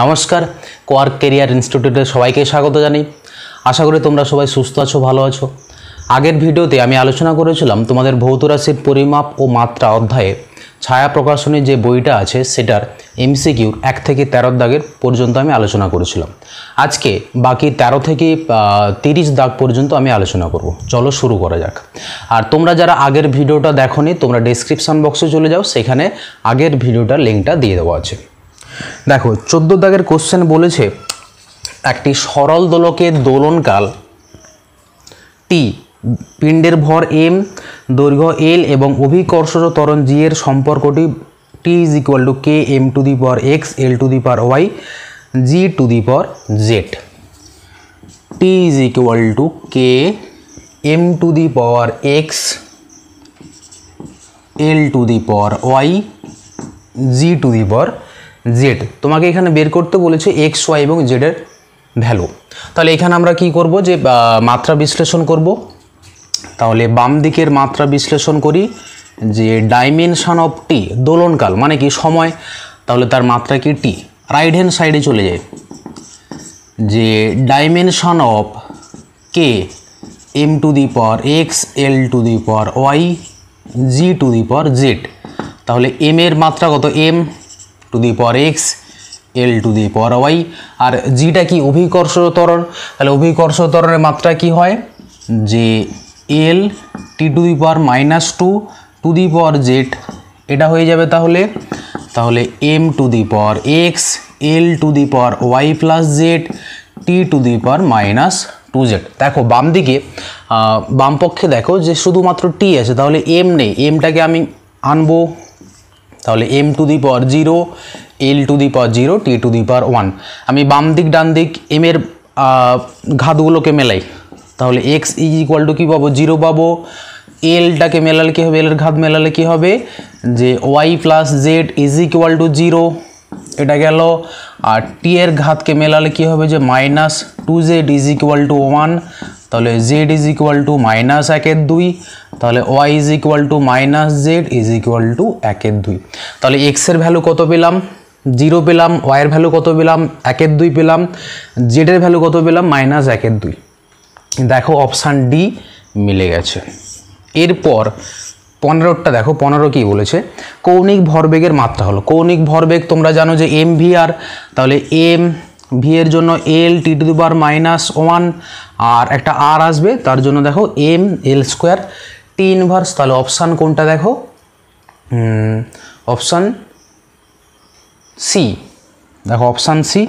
नमस्कार quark career ইনস্টিটিউটে সবাইকে স্বাগত জানাই। আশা করি তোমরা সবাই সুস্থ আছো, ভালো আছো। আগের ভিডিওতে আমি আলোচনা করেছিলাম তোমাদের ভৌত রাশির পরিমাপ ও মাত্রা অধ্যায়ে ছায়া প্রকাশনী যে বইটা আছে সেটার এমসিকিউ 1 থেকে 13 দাগের পর্যন্ত আমি আলোচনা করেছিলাম। আজকে বাকি 13 থেকে 30 দাগ পর্যন্ত আমি আলোচনা করব। চলো শুরু করা যাক। আর তোমরা যারা আগের ভিডিওটা দেখোনি তোমরা ডেসক্রিপশন বক্সে চলে যাও, সেখানে আগের ভিডিওটার লিঙ্কটা দিয়ে দেওয়া আছে। দেখো 14 দাগের কোশ্চেন বলেছে একটি সরল দোলকের দোলনকাল টি, পিণ্ডের ভর এম, দৈর্ঘ্য এল এবং অভিকর্ষজ ত্বরণ জি এর সম্পর্কটি T is equal to K M to the power X L to the power Y G to the power Z. T is equal to K M to the power X L to the power Y G to the power Z. তোমাকে এখানে বের করতে বলেছে x Y এবং জেডের value. তাহলে এখানে আমরা কি করব, যে মাত্রা বিশ্লেষণ করব। তাহলে বাম দিকের মাত্রা বিশ্লেষণ করি, যে ডাইমেনশন অফ টি, দোলনকাল মানে কি সময়, তাহলে তার মাত্রা কি টি। রাইট হ্যান্ড সাইডে চলে যায়, যে dimension of K M to the power X L to the power Y G to the power Z. তাহলে এম এর মাত্রা কত, M to the power X L to the power Y, আর জিটা কি অভিকর্ষ ত্বরণ। তাহলে অভিকর্ষ ত্বরণের মাত্রা কি হয়, যে L T to the power minus two to the power Z, এটা হয়ে যাবে। তাহলে M to the power X L to the power Y plus Z T to the power minus two Z. দেখো বাম দিকে বাম পক্ষে দেখো যে শুধুমাত্র টি আছে, তাহলে এম নেই, এমটাকে আমি আনবো। তাহলে M to the power zero L to the power zero T to the power one. আমি বাম দিক ডান দিক এম এর ঘাতগুলোকে মেলাই, তাহলে এক্স ইজ ইকুয়াল টু কী পাবো, জিরো পাবো। এলটাকে মেলালে কী হবে, এলের ঘাত মেলালে কী হবে, যে Y plus Z is equal to zero, এটা গেল। আর টি এর ঘাতকে মেলালে কী হবে, যে minus two Z is equal to one, তাহলে Z is equal to minus 1/2, তাহলে Y is equal to minus Z is equal to 1/2। তাহলে এক্সের ভ্যালু কত পেলাম, জিরো পেলাম। ওয়াইয়ের ভ্যালু কত পেলাম, 1/2 পেলাম। জেডের ভ্যালু কত পেলাম, মাইনাস 1/2। দেখো অপশান ডি মিলে গেছে। এরপর 15টা দেখো, 15 কি বলেছে, কৌণিক ভরবেগের মাত্রা হলো। কৌণিক ভরবেগ তোমরা জানো যে এম ভি আর, তাহলে এম ভি এর জন্য L T to the power minus one, আর একটা আর আসবে তার জন্য দেখো M L square T inverse. তাহলে অপশান কোনটা দেখো, অপশান সি। দেখো অপশান সি,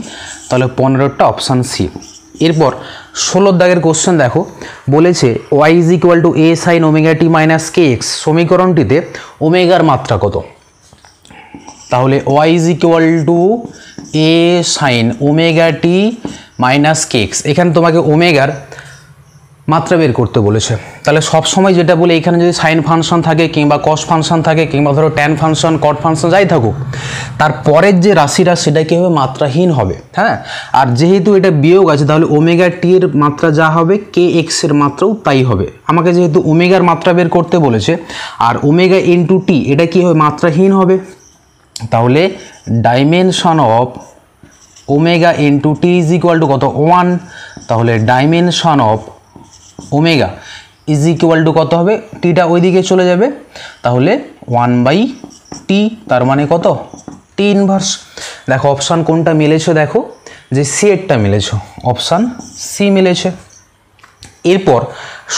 তাহলে 15টা অপশান সি। এরপর 16 দাগের কোশ্চেন দেখো, বলেছে Y is equal to A sine omega T minus K X. সমীকরণটিতে ওমেগার মাত্রা কত। তাহলে Y is equal to A sine omega T minus K X. এখানে তোমাকে ওমেগার মাত্রা বের করতে বলেছে। তাহলে সবসময় যেটা বলে, এখানে যদি সাইন ফাংশন থাকে কিংবা কস ফাংশন থাকে কিংবা ধরো ট্যান ফাংশন কট ফাংশন যাই থাকুক, তারপরের যে রাশিটা সেটা কী হবে, মাত্রাহীন হবে। হ্যাঁ, আর যেহেতু এটা বিয়োগ আছে তাহলে ওমেগা টি এর মাত্রা যা হবে কে এক্স এর মাত্রাও তাই হবে। আমাকে যেহেতু ওমেগার মাত্রা বের করতে বলেছে, আর ওমেগা ইন্টু টি এটা কী হবে, মাত্রাহীন হবে। তাহলে dimension of omega into T is equal to কত, 1। তাহলে dimension of omega is equal to কত হবে, টিটা ওইদিকে চলে যাবে, তাহলে 1/t, তার মানে কত, টি ইনভার্স। দেখো অপশান কোনটা মিলেছে, দেখো যে সি এরটা মিলেছে, অপশান সি মিলেছে। এরপর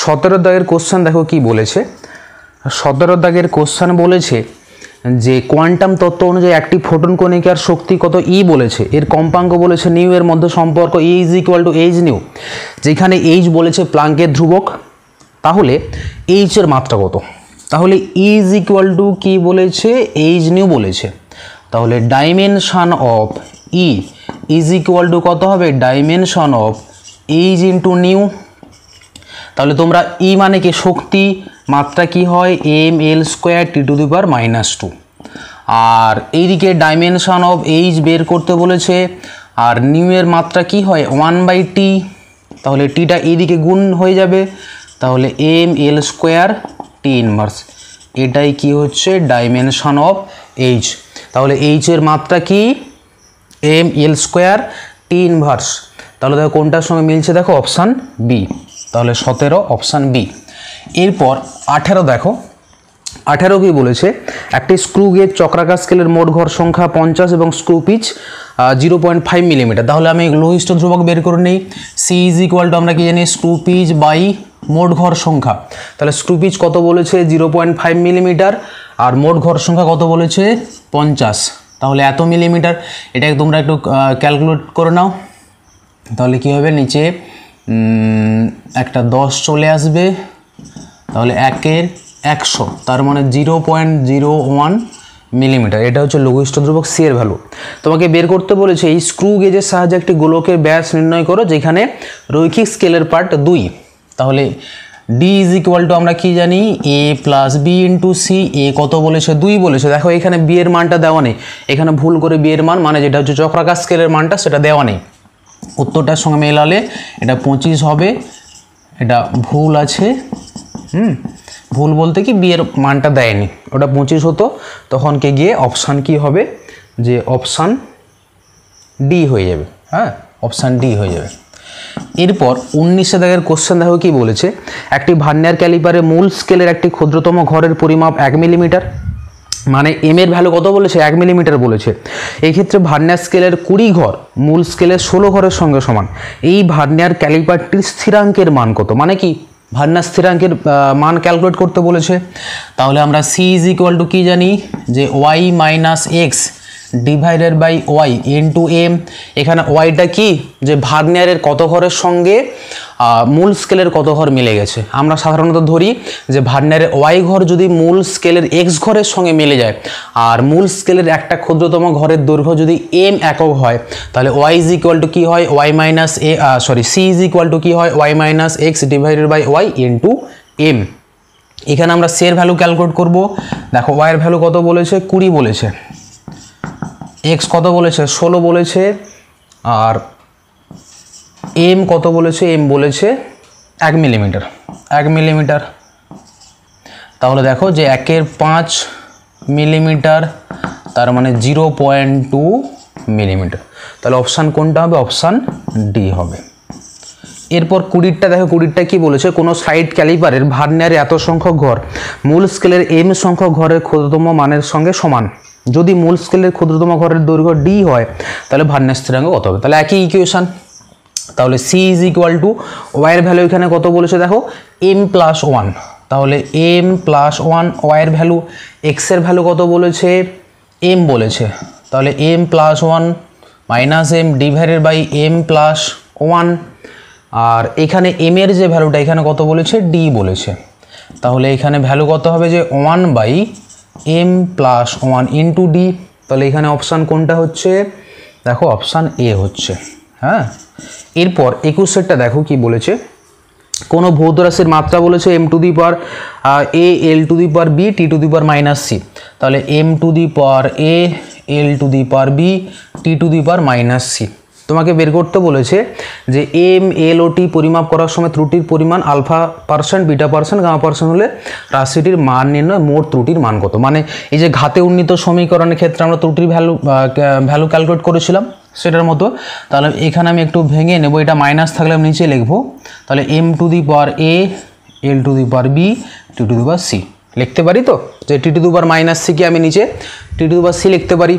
17 দাগের কোশ্চেন দেখো কি বলেছে। 17 দাগের কোশ্চেন বলেছে যে কোয়ান্টাম তত্ত্ব অনুযায়ী একটি ফোটন কণিকার শক্তি কত, ই বলেছে। এর কম্পাঙ্ক বলেছে নিউ, এর মধ্যে সম্পর্ক E is equal to H nu. যেখানে এইচ বলেছে প্লাঙ্কের ধ্রুবক, তাহলে এইচ এর মাত্রা কত। তাহলে ই ইজ ইকুয়াল টু কি বলেছে, এইচ নিউ বলেছে। তাহলে dimension of E is equal to কত হবে, dimension of H into nu. তাহলে তোমরা ই মানে কি শক্তি, মাত্রা কি হয় M L square T to the power minus two. আর এইদিকে ডাইমেনশন অফ এইচ বের করতে বলেছে, আর নিউ এর মাত্রা কি হয় 1/t। তাহলে টিটা এইদিকে গুণ হয়ে যাবে, তাহলে M L square T inverse. এটাই কি হচ্ছে ডাইমেনশন অফ এইচ। তাহলে এইচ এর মাত্রা কি M L square T inverse. তাহলে দেখো কোনটার সঙ্গে মিলছে, দেখো অপশান বি। তাহলে 17 অপশান বি। এরপর 18 দেখো, 18 কি বলেছে, একটি স্ক্রু গেজ চক্রাকার স্কেলের মোট ঘর সংখ্যা 50 এবং স্ক্রু পিচ 0.5 মিলিমিটার। তাহলে আমি লৌহিষ্ঠ ধ্রুবক বের করে নিই। সি ইজ ইকুয়াল টু আমরা কি জানি, স্ক্রু পিচ বাই মোট ঘর সংখ্যা। তাহলে স্ক্রু পিচ কত বলেছে 0.5 মিলিমিটার, আর মোট ঘর সংখ্যা কত বলেছে 50। তাহলে এত মিলিমিটার, এটাকে তোমরা একটু ক্যালকুলেট করে নাও। তাহলে কি হবে, নিচে একটা 10 চলে আসবে, তাহলে 1 এর 100, তার মানে 0.01 মিলিমিটার। এটা হচ্ছে লঘিষ্ঠ ধ্রুবক সি এর ভ্যালু। তোমাকে বের করতে বলেছে এই স্ক্রু গেজের সাহায্যে একটি গোলকের ব্যাস নির্ণয় করো যেখানে রৈখিক স্কেলের পার্ট 2। তাহলে ডি ইজ ইকুয়াল টু আমরা কি জানি, এ প্লাস বি ইন্টু সি। এ কত বলেছে 2 বলেছে। দেখো এখানে বি এর মানটা দেওয়া নেই, এখানে ভুল করে বি এর মান মানে যেটা হচ্ছে চক্রাকার স্কেলের মানটা সেটা দেওয়া নেই। উত্তরটার সঙ্গে মেলালে এটা 25 হবে, এটা ভুল আছে। ভুল বলতে কি বি এর মানটা দেয়নি, ওটা 25 হতো, তখন কে গিয়ে অপশান কি হবে, যে অপশান ডি হয়ে যাবে। হ্যাঁ, অপশান ডি হয়ে যাবে। এরপর 19 দাগের কোশ্চেন দেখো কি বলেছে, একটি ভার্নিয়ার ক্যালিপারে মূল স্কেলের একটি ক্ষুদ্রতম ঘরের পরিমাপ 1 মিলিমিটার, মানে এম এর ভ্যালু কত বলেছে 1 মিলিমিটার বলেছে। এই ক্ষেত্রে ভার্নিয়ার স্কেলের 20 ঘর মূল স্কেলের 16 ঘরের সঙ্গে সমান। এই ভার্নিয়ার ক্যালিপারটির স্থিরাঙ্কের মান কত, মানে কি ভার্নিয়ার স্থিরাঙ্কের মান ক্যালকুলেট করতে বলেছে। তাহলে আমরা সি ইজ ইকুয়াল টু কি জানি, যে Y minus X divided by Y into M. এখানে ওয়াইটা কি, যে ভার্নিয়ারের কত ঘরের সঙ্গে মূল স্কেলের কত ঘর মিলে গেছে। আমরা সাধারণত ধরি যে ভার্নিয়ারের ওয়াই ঘর যদি মূল স্কেলের এক্স ঘরের সঙ্গে মিলে যায়, আর মূল স্কেলের একটা ক্ষুদ্রতম ঘরের দৈর্ঘ্য যদি এম একক হয়, তাহলে ওয়াই ইজ ইকুয়াল টু কী হয়, Y minus C is equal to কী হয়, Y minus X divided by Y into M. এখানে আমরা সি এর ভ্যালু ক্যালকুলেট করব। দেখো ওয়াইয়ের ভ্যালু কত বলেছে 20 বলেছে, এক্স কত বলেছে 16 বলেছে, আর এম কত বলেছে, এম বলেছে 1 মিলিমিটার। 1 মিলিমিটার, তাহলে দেখো যে 1 এর 5 মিলিমিটার, তার মানে 0.2 মিলিমিটার। তাহলে অপশান কোনটা হবে, অপশান ডি হবে। এরপর 20টা দেখো, 20টা কি বলেছে, কোনো স্লাইড ক্যালিপারের ভার্নিয়ারে এত সংখ্যক ঘর মূল স্কেলের এম সংখ্যক ঘরের ক্ষুদ্রতম মানের সঙ্গে সমান। যদি মূল স্কেলের ক্ষুদ্রতম ঘরের দৈর্ঘ্য ডি হয়, তাহলে ভার্নিয়ার স্থিরাঙ্ক কত হবে। তাহলে একই ইকুয়েশন। তাহলে সি ইজ ইকুয়াল টু ওয়াইয়ের ভ্যালু এখানে কত বলেছে দেখো, এম প্লাস 1। তাহলে এম প্লাস 1 ওয়াইয়ের ভ্যালু, এক্সের ভ্যালু কত বলেছে, এম বলেছে। তাহলে M plus 1 minus M divided by M plus 1। আর এখানে এম এর যে ভ্যালুটা এখানে কত বলেছে, ডি বলেছে। তাহলে এখানে ভ্যালু কত হবে, যে 1 by M plus 1 into D. তাহলে এখানে অপশান কোনটা হচ্ছে, দেখো অপশান এ হচ্ছে। হ্যাঁ, এরপর 21টা দেখো কি বলেছে, কোনো ভৌত রাশির মাত্রা বলেছে M to the power A L to the power B T to the power minus C. তাহলে M to the power A L to the power B T to the power minus C. তোমাকে বের করতে বলেছে যে M L ও টি পরিমাপ করার সময় ত্রুটির পরিমাণ α%, β%, γ% হলে রাশিটির মান নির্ণয়, মোট ত্রুটির মান কত। মানে এই যে ঘাতে উন্নীত সমীকরণের ক্ষেত্রে আমরা ত্রুটির ভ্যালু ক্যালকুলেট করেছিলাম সেটার মতো। তাহলে এখানে আমি একটু ভেঙে নেব, এটা মাইনাস থাকলে আমি নিচে লিখবো। তাহলে M to the power A L to the power B T to the power C লিখতে পারি। তো যে টি টু দি পাওয়ার মাইনাস সিকে আমি নিচে টি টু দি পাওয়ার সি লিখতে পারি।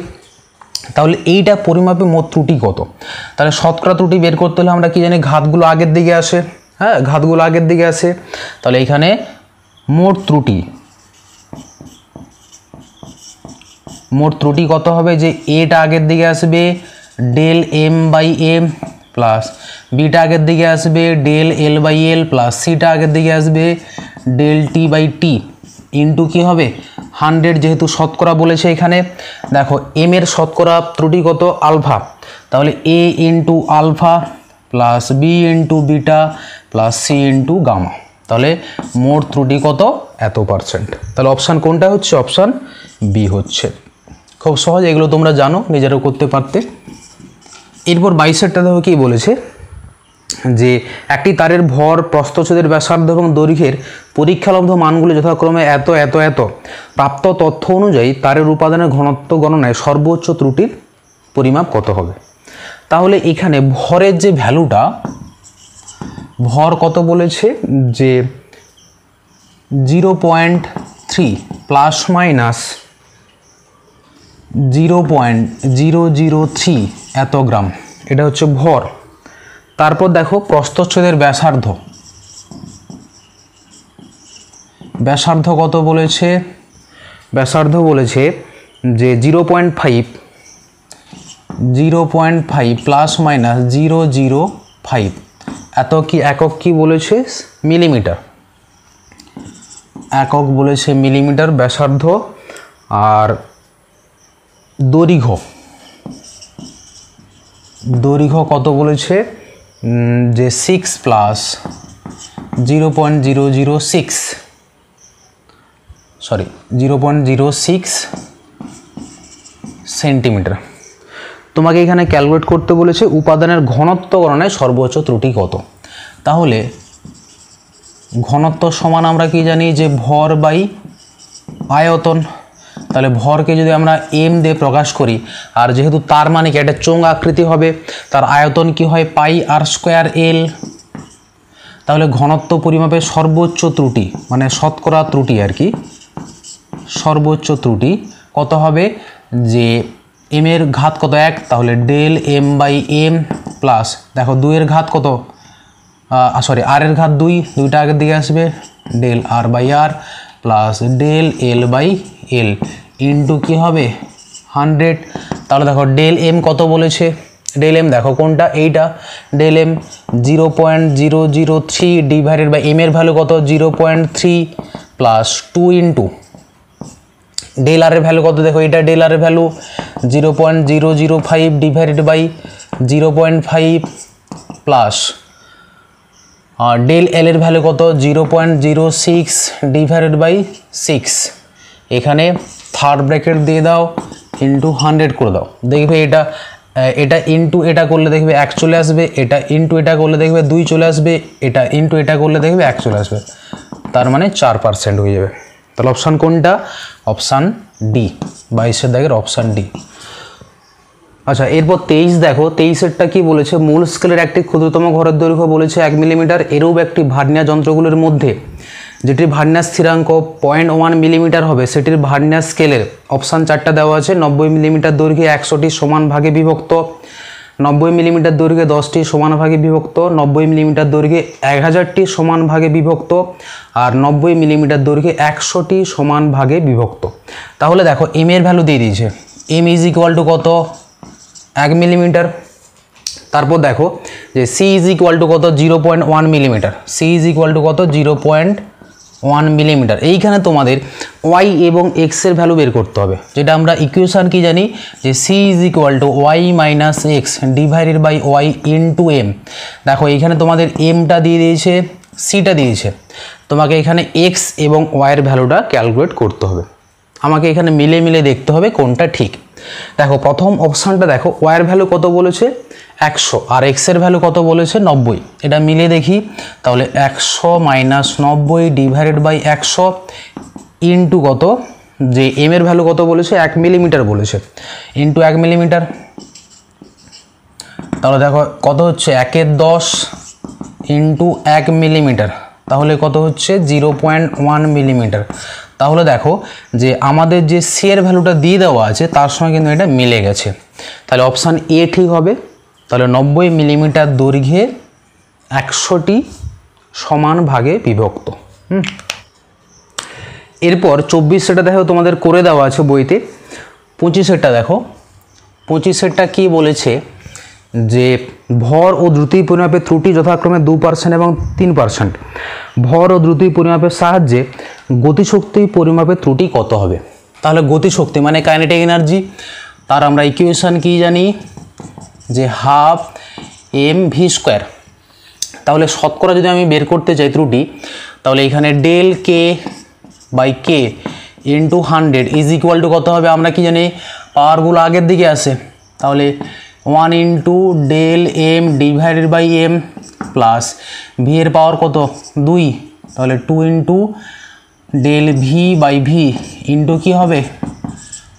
তাহলে এইটা পরিমাপে মোট ত্রুটি কত। তাহলে শতকরা ত্রুটি বের করতে হলে আমরা কি জানি, ঘাতগুলো আগের দিকে আসে। হ্যাঁ, ঘাতগুলো আগের দিকে আসে। তাহলে এখানে মোট ত্রুটি কত হবে, যে এটা আগের দিকে আসবে del M by M plus beta আগের দিকে আসবে del L by L plus zeta আগের দিকে আসবে del T by T into কী হবে 100, যেহেতু শতকরা বলেছে এখানে। দেখো এম এর শতকরা ত্রুটি কত, আলফা। তাহলে A into alpha plus B into beta plus C into gamma. তাহলে মোট ত্রুটি কত, এত %। তাহলে অপশান কোনটা হচ্ছে, অপশান বি হচ্ছে। খুব সহজ, এগুলো তোমরা জানো, নিজেরাও করতে পারতে। এরপর 22টা দেখো কী বলেছে, যে একটি তারের ভর, প্রস্থচ্ছেদের ব্যাসার্ধ এবং দৈর্ঘ্যের পরীক্ষালব্ধ মানগুলি যথাক্রমে এত এত এত। প্রাপ্ত তথ্য অনুযায়ী তারের উপাদানের ঘনত্ব গণনায় সর্বোচ্চ ত্রুটির পরিমাপ কত হবে। তাহলে এখানে ভরের যে ভ্যালুটা, ভর কত বলেছে যে 0.3 প্লাস মাইনাস 0.003 এত গ্রাম, এটা হচ্ছে ভর। তারপর দেখো প্রস্থচ্ছেদের ব্যাসার্ধ, ব্যাসার্ধ কত বলেছে, ব্যাসার্ধ বলেছে যে 0.5 প্লাস মাইনাস 005 এত কি একক কি বলেছে মিলিমিটার, একক বলেছে মিলিমিটার ব্যাসার্ধ। আর দৈর্ঘ্য, দৈর্ঘ্য কত বলেছে যে 6 প্লাস 0.006 সেন্টিমিটার। তোমাকে এখানে ক্যালকুলেট করতে বলেছে উপাদানের ঘনত্ব গণনায় সর্বোচ্চ ত্রুটি কত। তাহলে ঘনত্ব সমান আমরা কি জানি যে ভর বাই আয়তন। তাহলে ভরকে যদি আমরা এম দিয়ে প্রকাশ করি, আর যেহেতু তার মানে কি একটা চোঙ আকৃতি হবে, তার আয়তন কি হয় পাই আর স্কোয়ার এল। তাহলে ঘনত্ব পরিমাপের সর্বোচ্চ ত্রুটি মানে শতকরা ত্রুটি আর কি, সর্বোচ্চ ত্রুটি কত হবে যে এম এর ঘাত কত 1, তাহলে del M by M plus দেখো 2 এর ঘাত কত আর এর ঘাত 2, 2টা আগের দিকে আসবে, del R by R plus del L by L into কী হবে 100। তাহলে দেখো ডেল এম কত বলেছে, ডেল এম দেখো কোনটা এইটা, del M 0.003 divided by M এর ভ্যালু কত 0.3 প্লাস 2 ইন্টু ডেল আর এর ভ্যালু কত দেখো এটা ডেল আর এর value 0.005 divided by 0.5 plus R del L এর ভ্যালু কত 0.06 ডিভাইডেড বাই 6। এখানে থার্ড ব্র্যাকেট দিয়ে দাও ইন্টু 100 করে দাও, দেখবে এটা ইন্টু এটা করলে দেখবে 1 চলে আসবে, এটা ইন্টু এটা করলে দেখবে 2 চলে আসবে, এটা ইন্টু এটা করলে দেখবে 1 চলে আসবে, তার মানে 4% হয়ে যাবে। তাহলে অপশান কোনটা, অপশান ডি, 22-এর দাগের অপশান ডি। আচ্ছা এরপর 23 দেখো, 23-এরটা কি বলেছে, মূল স্কেলের একটি ক্ষুদ্রতম ঘরের দৈর্ঘ্য বলেছে 1 মিলিমিটার, এরূপ একটি ভার্নিয়ার যন্ত্রগুলির মধ্যে যেটির ভার্নিয়ার স্থিরাঙ্ক 0.1 মিলিমিটার হবে সেটির ভার্নিয়ার স্কেলের অপশান 4টা দেওয়া আছে। 90 মিলিমিটার দৈর্ঘ্যে 100টি সমান ভাগে বিভক্ত, 90 মিলিমিটার দৈর্ঘ্যে 10টি সমান ভাগে বিভক্ত, 90 মিলিমিটার দৈর্ঘ্যে 1000টি সমান ভাগে বিভক্ত, আর 90 মিলিমিটার দৈর্ঘ্যে 100টি সমান ভাগে বিভক্ত। তাহলে দেখো এম এর ভ্যালু দিয়ে দিয়েছে, এম ইজ ইকুয়াল টু কত 1 মিলিমিটার। তারপর দেখো যে সি ইজ ইকুয়াল টু কত 0.1 millimetre, C is equal to কত 0.1 মিলিমিটার। এইখানে তোমাদের ওয়াই এবং এক্স এর ভ্যালু বের করতে হবে, যেটা আমরা ইকুয়েশন কি জানি যে C is equal to Y minus X divided by Y into M. দেখো এইখানে তোমাদের এমটা দিয়ে দিয়েছে, সিটা দিয়েছে, তোমাকে এখানে এক্স এবং ওয়াইয়ের ভ্যালুটা ক্যালকুলেট করতে হবে। আমাকে এখানে মিলে মিলে দেখতে হবে কোনটা ঠিক। দেখো প্রথম অপশানটা দেখো ওয়াইয়ের ভ্যালু কত বলেছে 100 আর এক্সের ভ্যালু কত বলেছে 90, এটা মিলে দেখি। তাহলে 100 মাইনাস 90 ডিভাইডেড বাই 100 ইন্টু কত যে এম এর ভ্যালু কত বলেছে 1 মিলিমিটার বলেছে, ইন্টু 1 মিলিমিটার। তাহলে দেখো কত হচ্ছে 1 10 ইন্টু 1 মিলিমিটার, তাহলে কত হচ্ছে 0.1 মিলিমিটার। তাহলে দেখো যে আমাদের যে সি এর ভ্যালুটা দিয়ে দেওয়া আছে তার সঙ্গে কিন্তু এটা মিলে গেছে, তাহলে অপশান এ ঠিক হবে। তাহলে 90 মিলিমিটার দৈর্ঘ্যে 100টি সমান ভাগে বিভক্ত। এরপর 24-টা দেখো তোমাদের করে দেওয়া আছে বইতে। 25-এরটা দেখো, 25-এরটা কি বলেছে যে ভর ও দ্রুতি পরিমাপের ত্রুটি যথাক্রমে 2% এবং 3%। ভর ও দ্রুতি পরিমাপের সাহায্যে গতিশক্তি পরিমাপের ত্রুটি কত হবে। তাহলে গতিশক্তি মানে কাইনেটিক এনার্জি, তার আমরা ইকুয়েশন কি জানি যে হাফ এম ভি স্কোয়ার। তাহলে শতকরা যদি আমি বের করতে চাই ত্রুটি, তাহলে এখানে del K by K into 100 is equal to কত হবে, আমরা কি জানি পাওয়ারগুলো আগের দিকে আসে, তাহলে 1 into del M divided by M plus V এর পাওয়ার কত 2, তাহলে 2 into del V by V into কী হবে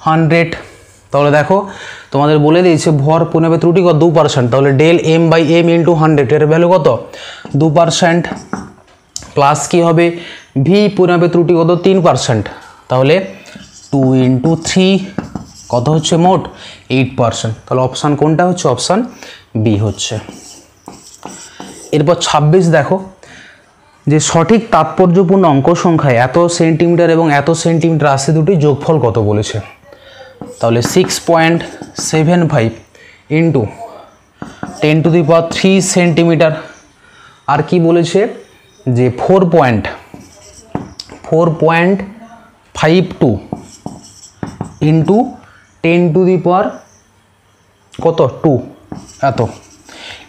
100। তাহলে দেখো তোমাদের বলে দিয়েছে ভর পরিমাপের ত্রুটি কত 2%, তাহলে del M by M into 100 এর ভ্যালু কত 2%, প্লাস কি হবে ভি পরিমাপের ত্রুটি কত 3%, তাহলে 2 ইন্টু 3 কত হচ্ছে মোট 8%, তাহলে অপশান কোনটা হচ্ছে অপশান বি হচ্ছে। এরপর 26 দেখো যে সঠিক তাৎপর্যপূর্ণ অঙ্ক সংখ্যায় এত সেন্টিমিটার এবং এত সেন্টিমিটার রাশি দুটি যোগফল কত বলেছে, তাহলে 6.75 ইন্টু 10⁻³ সেন্টিমিটার, আর কি বলেছে যে 4.52 ইন্টু 10⁻² এত,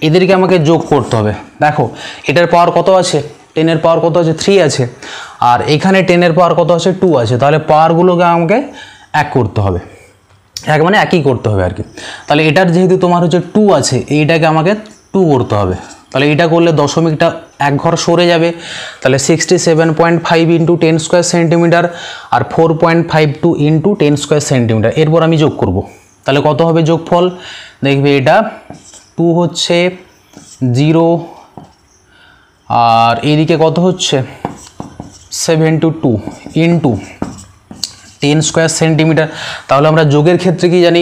এদেরকে আমাকে যোগ করতে হবে। দেখো এটার পাওয়ার কত আছে 10 এর পাওয়ার কত আছে 3 আছে, আর এখানে 10 এর পাওয়ার কত আছে 2 আছে, তাহলে পাওয়ারগুলোকে আমাকে এক করতে হবে, এক মানে একই করতে হবে আর কি। তাহলে এটার যেহেতু তোমার হচ্ছে 2 আছে, এইটাকে আমাকে 2 করতে হবে, তাহলে এটা করলে দশমিকটা এক ঘর সরে যাবে, তাহলে 67.5 ইন্টু 10² সেন্টিমিটার আর 4.52 ইন্টু 10² সেন্টিমিটার, এরপর আমি যোগ করব, তাহলে কত হবে যোগফল, দেখবে এটা 2 হচ্ছে 0 আর এইদিকে কত হচ্ছে 72 ইন্টু 10² সেন্টিমিটার। তাহলে আমরা যোগের ক্ষেত্রে কি জানি,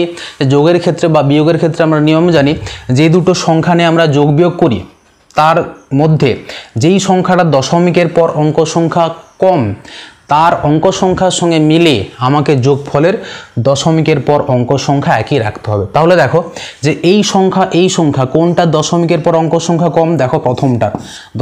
যোগের ক্ষেত্রে বা বিয়োগের ক্ষেত্রে আমরা নিয়ম জানি, যে দুটো সংখ্যা নিয়ে আমরা যোগ বিয়োগ করি তার মধ্যে যেই সংখ্যাটা দশমিকের পর অঙ্ক সংখ্যা কম তার অঙ্ক সংখ্যার সঙ্গে মিলে আমাকে যোগফলের দশমিকের পর অঙ্ক সংখ্যা একই রাখতে হবে। তাহলে দেখো যে এই সংখ্যা কোনটা দশমিকের পর অঙ্ক সংখ্যা কম, দেখো প্রথমটা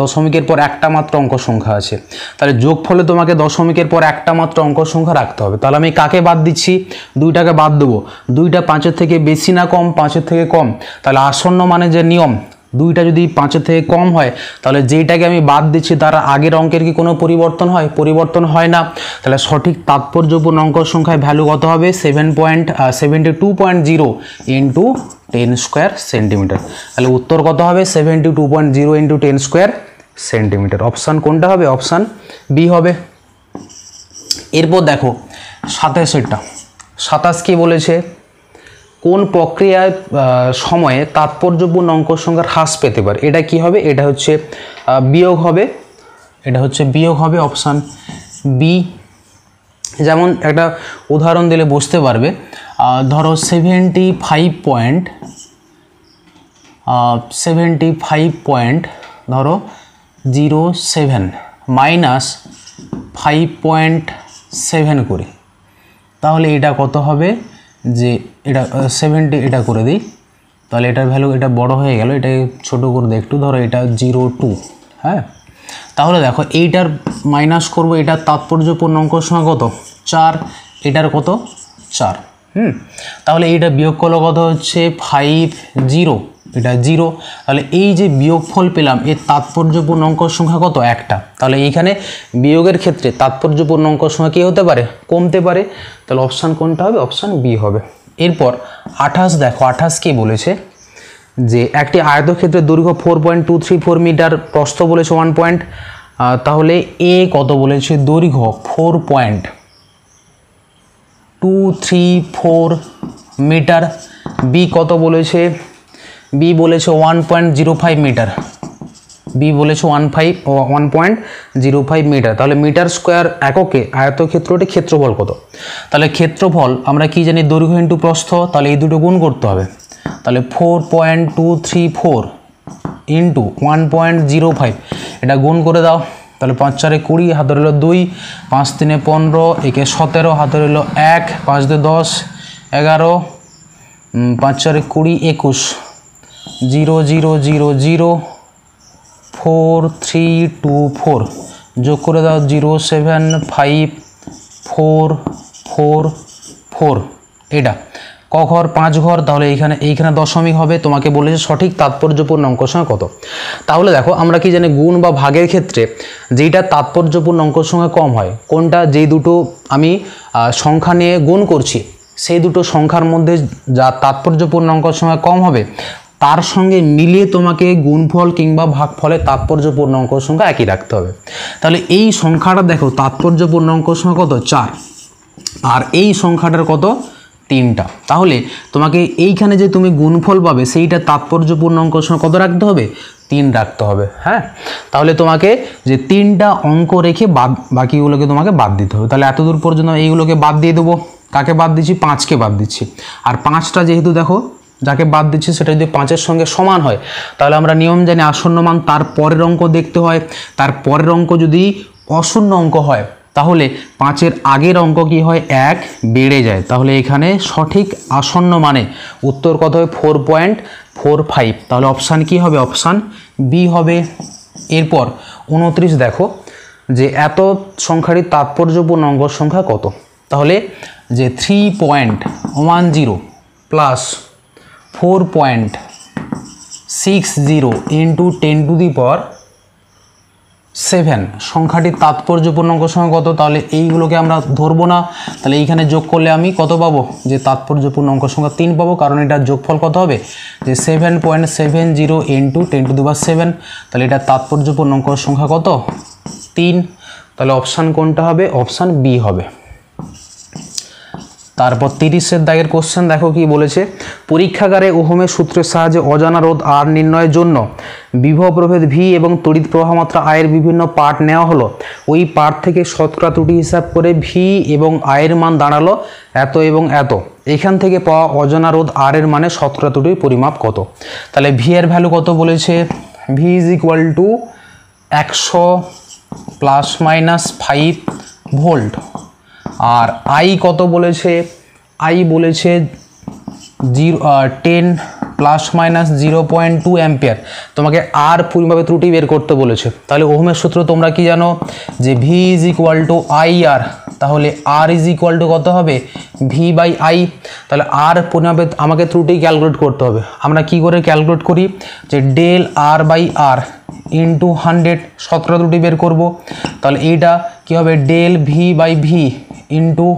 দশমিকের পর একটা মাত্র অঙ্ক সংখ্যা আছে, তাহলে যোগফলে তোমাকে দশমিকের পর একটা মাত্র অঙ্ক সংখ্যা রাখতে হবে। তাহলে আমি কাকে বাদ দিচ্ছি, 2টাকে বাদ দেবো, 2টা 5-এর থেকে বেশি না কম, 5-এর থেকে কম, তাহলে আসন্ন মানে যে নিয়ম 2টা যদি 5-এর থেকে কম হয় তাহলে যেটাকে আমি বাদ দিচ্ছি তার আগের অঙ্কের কি কোনো পরিবর্তন হয়, পরিবর্তন হয় না, তাহলে সঠিক তাৎপর্যপূর্ণ অঙ্ক সংখ্যায় ভ্যালু কত হবে 72.0 ইন্টু 10² সেন্টিমিটার, তাহলে উত্তর কত হবে 72.0 ইন্টু 10² সেন্টিমিটার, অপশান কোনটা হবে অপশান বি হবে। এরপর দেখো 27 কি বলেছে, কোন প্রক্রিয়ার সময়ে তাৎপর্যপূর্ণ অঙ্ক সংখ্যার হ্রাস পেতে পারে, এটা কি হবে, এটা হচ্ছে বিয়োগ হবে, অপশান বি। যেমন একটা উদাহরণ দিলে বুঝতে পারবে, ধরো 75.07 মাইনাস 5.7 করে, তাহলে এটা কত হবে যে এটা 70, এটা করে দিই, তাহলে এটার ভ্যালু এটা বড় হয়ে গেল, এটাকে ছোটো করে দিই একটু, ধরো এটা 0.2, হ্যাঁ, তাহলে দেখো এইটার মাইনাস করব, এটার তাৎপর্যপূর্ণ অঙ্ক সংখ্যা কত 4, এটার কত 4, তাহলে এইটা বিয়োগ করলে কত হচ্ছে 50, এটা 0, তাহলে এই যে বিয়োগফল পেলাম এর তাৎপর্যপূর্ণ অঙ্ক সংখ্যা কত একটা, তাহলে এইখানে বিয়োগের ক্ষেত্রে তাৎপর্যপূর্ণ অঙ্ক সংখ্যা কী হতে পারে কমতে পারে, তাহলে অপশান কোনটা হবে অপশান বি হবে। এরপর 28 দেখো 28 কি বলেছে, যে একটি আয়তক্ষেত্রের দৈর্ঘ্য 4.234 মিটার, প্রস্থ বলেছে 1 পয়েন্ট, তাহলে এ কত বলেছে দৈর্ঘ্য 4.234 মিটার, বি কত বলেছে, বি বলেছে 1.05 মিটার, বি বলেছে 1.05 মিটার, তাহলে মিটার স্কোয়ার এককে আয়তক্ষেত্রটি ক্ষেত্রফল কত, তাহলে ক্ষেত্রফল আমরা কি জানি দৈর্ঘ্য ইন্টু প্রস্থ, তাহলে এই দুটো গুণ করতে হবে, তাহলে 4.234 ইন্টু 1.05 এটা গুণ করে দাও, তাহলে 5×4 20, হাতে রইল 2, 5×3 15, একে 17, হাতে রইল 1, 5×2 10, 11, 5×4 20, 21, 0.0004324 যোগ করে দাও 0.7544, এটা ক ঘর 5 ঘর, তাহলে এইখানে দশমিক হবে, তোমাকে বলেছে সঠিক তাৎপর্যপূর্ণ অঙ্ক সংখ্যা কত। তাহলে দেখো আমরা কি জানি গুণ বা ভাগের ক্ষেত্রে যেইটা তাৎপর্যপূর্ণ অঙ্ক সংখ্যা কম হয় কোনটা, যেই দুটো আমি সংখ্যা নিয়ে গুণ করছি সেই দুটো সংখ্যার মধ্যে যা তাৎপর্যপূর্ণ অঙ্ক সংখ্যা কম হবে তার সঙ্গে মিলিয়ে তোমাকে গুণফল কিংবা ভাগফলের তাৎপর্যপূর্ণ অঙ্ক সংখ্যা একই রাখতে হবে। তাহলে এই সংখ্যাটা দেখো তাৎপর্যপূর্ণ অঙ্ক সংখ্যা কত 4, আর এই সংখ্যাটার কত 3টা। তাহলে তোমাকে এইখানে যে তুমি গুণফল পাবে সেইটা তাৎপর্যপূর্ণ অঙ্কের সঙ্গে কত রাখতে হবে? 3 রাখতে হবে। হ্যাঁ, তাহলে তোমাকে যে 3টা অঙ্ক রেখে বাকিগুলোকে তোমাকে বাদ দিতে হবে। তাহলে এতদূর পর্যন্ত এইগুলোকে বাদ দিয়ে দেবো। কাকে বাদ দিচ্ছি? 5কে বাদ দিচ্ছি। আর 5টা যেহেতু দেখো যাকে বাদ দিচ্ছি সেটা যদি 5-এর সঙ্গে সমান হয় তাহলে আমরা নিয়ম জানি আসন্ন মান তার পরের অঙ্ক দেখতে হয়। তার পরের অঙ্ক যদি অশূন্য অঙ্ক হয় তাহলে 5-এর আগের অঙ্ক কি হয়? 1 বেড়ে যায়। তাহলে এখানে সঠিক আসন্ন মানে উত্তর কত হবে? 4.45। তাহলে অপশান কি হবে? অপশান বি হবে। এরপর 29 দেখো যে এত সংখ্যাটি তাৎপর্যপূর্ণ অঙ্ক সংখ্যা কত? তাহলে যে 3.10 প্লাস 4.60 ইন্টু 10⁻7 সংখ্যাটির তাৎপর্যপূর্ণ অঙ্ক সংখ্যা কত? তাহলে এইগুলোকে আমরা ধরবো না। তাহলে এইখানে যোগ করলে আমি কত পাবো? যে তাৎপর্যপূর্ণ অঙ্ক সংখ্যা 3 পাবো, কারণ এটার যোগফল কত হবে? যে 7.70 ইন্টু 10⁻7। তাহলে এটা তাৎপর্যপূর্ণ অঙ্ক সংখ্যা কত? 3। তাহলে অপশান কোনটা হবে? অপশান বি হবে। তারপর 30-এর দাগের কোশ্চেন দেখো কি বলেছে। পরীক্ষাগারে ওহমের সূত্রের সাহায্যে অজানা রোধ আর নির্ণয়ের জন্য বিভব প্রভেদ ভি এবং তড়িৎ প্রবাহ মাত্রা আয়ের বিভিন্ন পার্ট নেওয়া হলো। ওই পার্ট থেকে শতকরা ত্রুটি হিসাব করে ভি এবং আয়ের মান দাঁড়ালো এত এবং এত। এখান থেকে পাওয়া অজানা রোধ আর এর মানে শতকরা ত্রুটির পরিমাপ কত? তাহলে ভি এর ভ্যালু কত বলেছে? V is equal to 100 ± 5 volt. আর আই কত বলেছে? আই বলেছে 10 ± 0.2 অ্যাম্পিয়ার। তোমাকে আর পরিমাপে ত্রুটি বের করতে বলেছে। তাহলে ওহমের সূত্র তোমরা কি জানো? যে V is equal to I R. তাহলে আর ইজ ইকুয়াল টু কত হবে? V by I. তাহলে আর পরিমাপে আমাকে ত্রুটি ক্যালকুলেট করতে হবে। আমরা কি করে ক্যালকুলেট করি? যে del R by R into 100 শতকরা ত্রুটি বের করব। তাহলে এইটা কি হবে? Del V by V into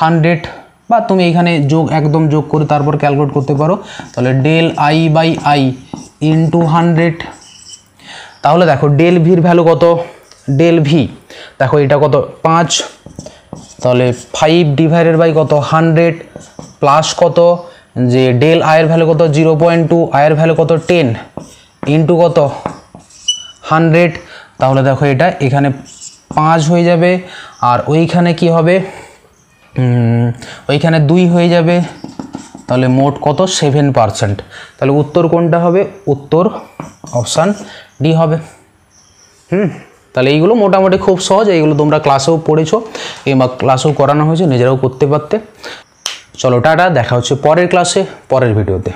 100, বা তুমি এখানে একদম যোগ করে তারপর ক্যালকুলেট করতে পারো। তাহলে del I by I into 100। তাহলে দেখো ডেল ভির ভ্যালু কত? ডেল ভি দেখো এটা কত? 5। তাহলে 5 ডিভাইডেড বাই কত? 100 প্লাস কত? যে ডেল আয়ের ভ্যালু কত? 0.2, আয়ের ভ্যালু কত? 10 ইন্টু কত? 100। তাহলে দেখো এটা এখানে 5 হয়ে যাবে, আর ওইখানে কি হবে? ওইখানে 2 হয়ে যাবে। তাহলে মোট কত? 7%। তাহলে উত্তর কোনটা হবে? উত্তর অপশান ডি হবে। তাহলে এইগুলো মোটামুটি খুব সহজ। এইগুলো তোমরা ক্লাসেও পড়েছো কিংবা ক্লাসেও করানো হয়েছে, নিজেরাও করতে পারতে। চলো টাটা, দেখা হচ্ছে পরের ক্লাসে, পরের ভিডিওতে।